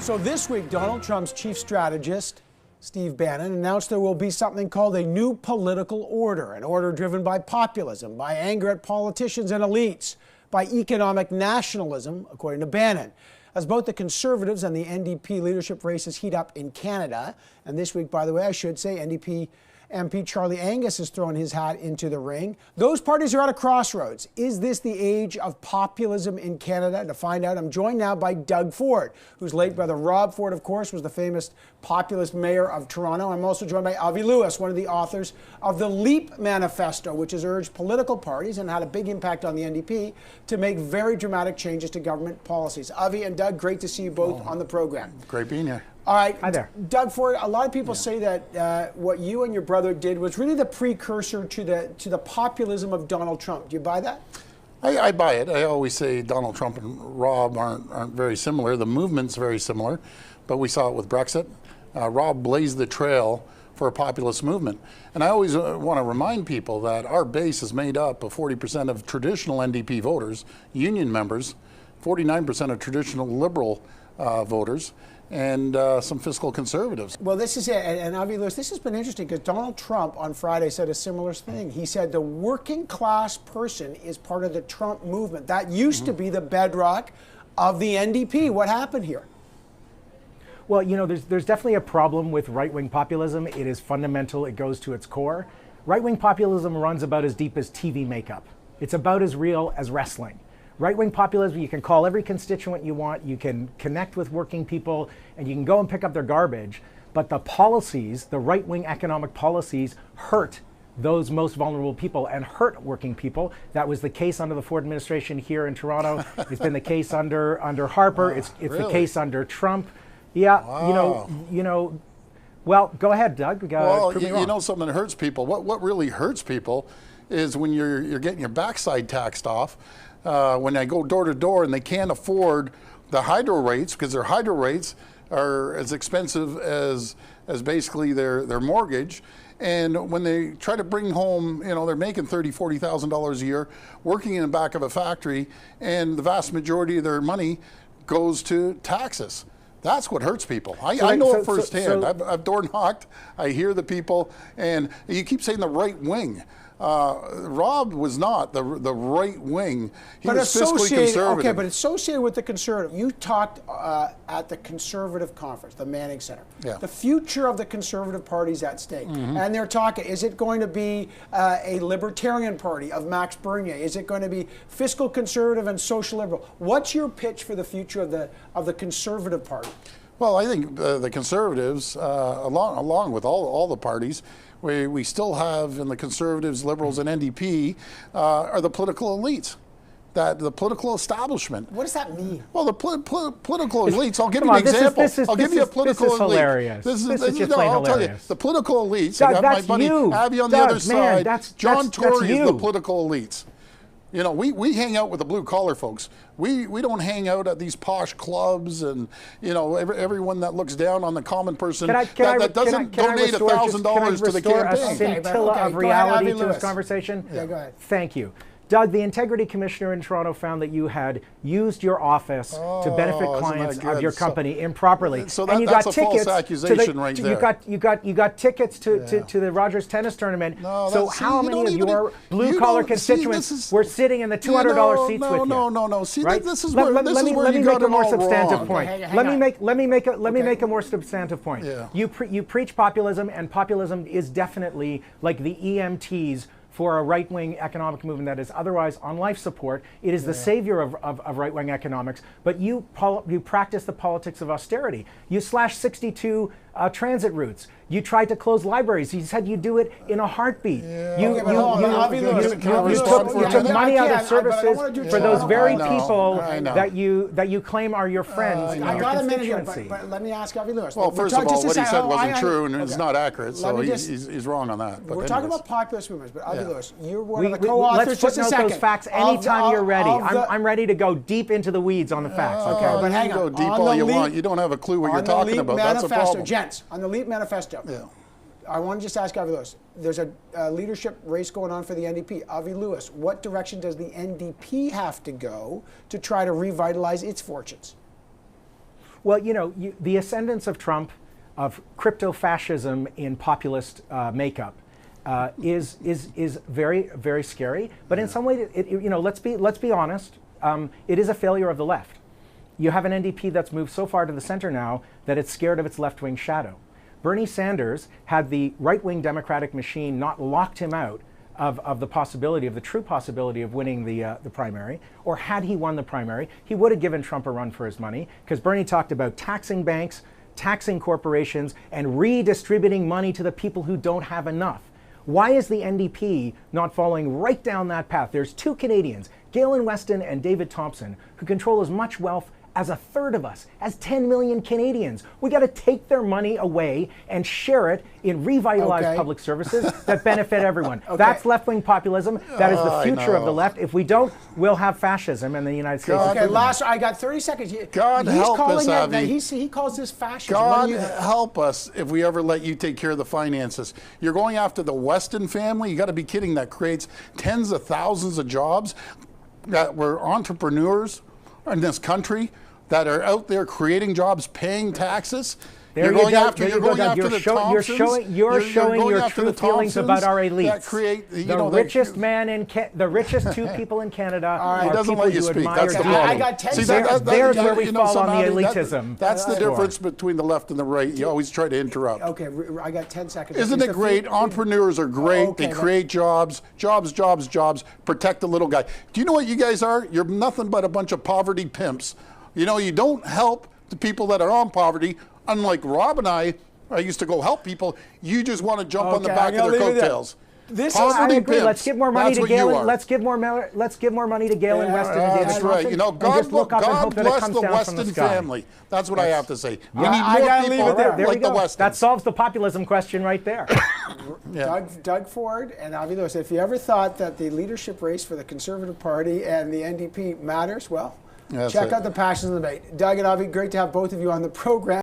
So this week, Donald Trump's chief strategist, Steve Bannon, announced there will be something called a new political order, an order driven by populism, by anger at politicians and elites, by economic nationalism, according to Bannon. As both the Conservatives and the NDP leadership races heat up in Canada, and this week, by the way, I should say, NDP MP Charlie Angus has thrown his hat into the ring. Those parties are at a crossroads. Is this the age of populism in Canada? To find out, I'm joined now by Doug Ford, whose late brother Rob Ford, of course, was the famous populist mayor of Toronto. I'm also joined by Avi Lewis, one of the authors of the LEAP Manifesto, which has urged political parties and had a big impact on the NDP to make very dramatic changes to government policies. Avi and Doug, great to see you both on the program. Great being here. All right. Hi there. Doug Ford, a lot of people say that what you and your brother did was really the precursor to the populism of Donald Trump. Do you buy that? I buy it. I always say Donald Trump and Rob aren't very similar. The movement's very similar, but we saw it with Brexit. Rob blazed the trail for a populist movement. And I always want to remind people that our base is made up of 40% of traditional NDP voters, union members, 49% of traditional Liberal voters, and some fiscal conservatives. Well, this is it. And Avi Lewis, this has been interesting because Donald Trump on Friday said a similar thing. He said the working class person is part of the Trump movement. That used to be the bedrock of the NDP. What happened here? Well, you know, there's definitely a problem with right-wing populism. It is fundamental. It goes to its core. Right-wing populism runs about as deep as TV makeup. It's about as real as wrestling. Right-wing populism, you can call every constituent you want, you can connect with working people, and you can go and pick up their garbage. But the policies, the right-wing economic policies, hurt those most vulnerable people and hurt working people. That was the case under the Ford administration here in Toronto. It's been the case under Harper. It's really the case under Trump. Yeah, wow. you know. Well, go ahead, Doug. Well, you know something that hurts people. What really hurts people is when you're getting your backside taxed off. When they go door to door and they can't afford the hydro rates because their hydro rates are as expensive as basically their mortgage. And when they try to bring home, you know, they're making $30,000, $40,000 a year, working in the back of a factory, and the vast majority of their money goes to taxes. That's what hurts people. I know it firsthand. I've door knocked. I hear the people, and you keep saying the right wing. Rob was not the right wing. He was fiscally conservative. Okay, but associated with the conservative. You talked at the Conservative Conference, the Manning Center. Yeah. The future of the Conservative Party is at stake. And they're talking, is it going to be a Libertarian Party of Max Bernier? Is it going to be fiscal conservative and social liberal? What's your pitch for the future of the Conservative Party? Well, I think the Conservatives, along with all the parties, we still have in the Conservatives, Liberals, and NDP are the political elites, the political establishment. What does that mean? Well, the political elites. I'll give you an example. I'll give you a political elite. Hilarious. This is just plain I'll tell you, hilarious. the political elites. Doug, I got my buddy Avi on the other side. John Tory is the political elites. You know, we hang out with the blue collar folks. We don't hang out at these posh clubs and, you know, everyone that looks down on the common person that doesn't donate $1,000 to the campaign. A scintilla of reality to this conversation? Yeah, go ahead. Thank you. Doug, the integrity commissioner in Toronto found that you had used your office to benefit clients of your company improperly. So and you that's got a tickets false accusation right there. You got tickets to the Rogers tennis tournament. No, so how many of your blue collar constituents were sitting in the $200 seats with you? No. See, right? this is where you got it all wrong. Let me make a more substantive point. Yeah. You preach populism, and populism is definitely like the EMTs for a right-wing economic movement that is otherwise on life support. It is the savior of right-wing economics, but you practice the politics of austerity. You slashed 62 transit routes. You tried to close libraries. You said you'd do it in a heartbeat. You took money out of services for those very people that you claim are your friends and your constituency. But let me ask Avi Lewis. Well, first of all, what he said wasn't true and it's not accurate, so he's wrong on that. We're talking about populist movements, but Avi Lewis, you're one of the co-authors. Let's footnote those facts anytime you're ready. I'm ready to go deep into the weeds on the facts. Okay, but hang on. You can go deep all you want. You don't have a clue what you're talking about. That's a problem. Gents, on the LEAP Manifesto, I want to just ask Avi Lewis, there's a leadership race going on for the NDP. Avi Lewis, what direction does the NDP have to go to try to revitalize its fortunes? Well, the ascendance of Trump, of crypto-fascism in populist makeup, is very, very scary. But in some way, let's be honest, it is a failure of the left. You have an NDP that's moved so far to the center now that it's scared of its left-wing shadow. Bernie Sanders, had the right-wing Democratic machine not locked him out of the true possibility of winning the primary, or had he won the primary, he would have given Trump a run for his money, because Bernie talked about taxing banks, taxing corporations, and redistributing money to the people who don't have enough. Why is the NDP not following right down that path? There's two Canadians, Galen Weston and David Thompson, who control as much wealth as a third of us, as 10 million Canadians. We got to take their money away and share it in revitalized public services that benefit everyone. That's left-wing populism. That is the future of the left. If we don't, we'll have fascism in the United States. Okay, I got 30 seconds. God help us, Avi. He calls this fascism. God help us if we ever let you take care of the finances. You're going after the Weston family? You got to be kidding. That creates tens of thousands of jobs that were entrepreneurs in this country that are out there creating jobs, paying taxes. You're going after the Thompsons. You're showing your true feelings about our elites. That create, the richest two people in Canada are people you admire. That's the problem. I got 10 seconds. There's where we fall on the elitism. That's the difference between the left and the right. You always try to interrupt. Okay, I got 10 seconds. Isn't it great? Entrepreneurs are great. They create jobs, protect the little guy. Do you know what you guys are? You're nothing but a bunch of poverty pimps. You don't help the people that are on poverty. Unlike Rob and I used to go help people. You just want to jump on the back of their coattails. I agree. Let's give more money to Galen. Let's give more money to Galen Weston and David Thompson. Right. God bless the Weston family. That's what I have to say. We need more people like the Westons. That solves the populism question right there. Doug Ford and Avi Lewis, if you ever thought that the leadership race for the Conservative Party and the NDP matters, well, check out the Passions of the Debate. Doug and Avi, great to have both of you on the program.